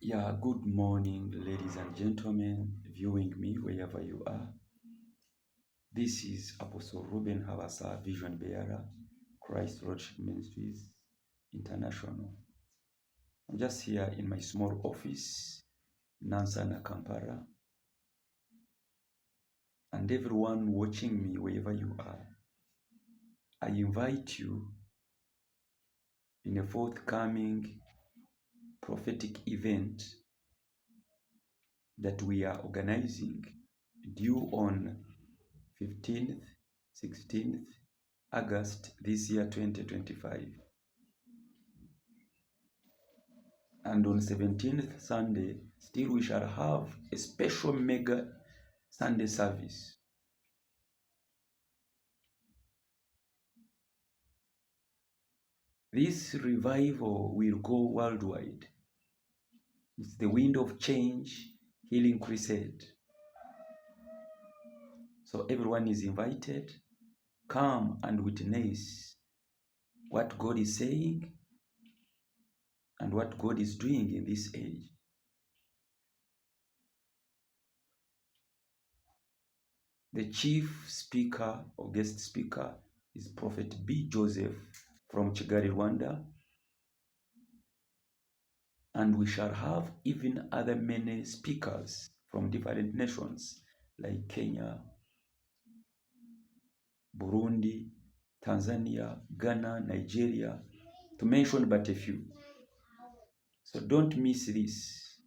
Yeah, good morning, ladies and gentlemen, viewing me wherever you are. This is Apostle Ruben Havasa, Vision Bearer, Christ Lordship Ministries International. I'm just here in my small office, Nansana, Kampala. And everyone watching me wherever you are, I invite you in a forthcoming prophetic event that we are organizing due on 15th, 16th August this year 2025. And on 17th Sunday, still we shall have a special mega Sunday service. This revival will go worldwide. It's the wind of change, healing crusade. So everyone is invited. Come and witness what God is saying and what God is doing in this age. The chief speaker or guest speaker is Prophet B. Joseph from Kigali, Rwanda. And we shall have even other many speakers from different nations like Kenya, Burundi, Tanzania, Ghana, Nigeria, to mention but a few. So don't miss this.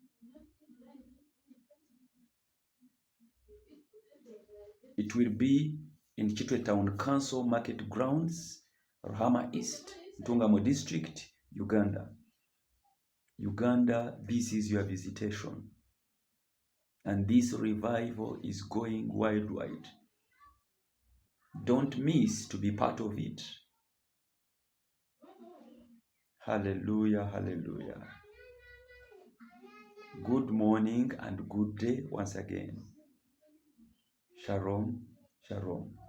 It will be in Kitwe Town Council Market Grounds, Ruhama East, Ntungamo District, Uganda. Uganda, this is your visitation. And this revival is going worldwide. Don't miss to be part of it. Hallelujah, hallelujah. Good morning and good day once again. Shalom, shalom.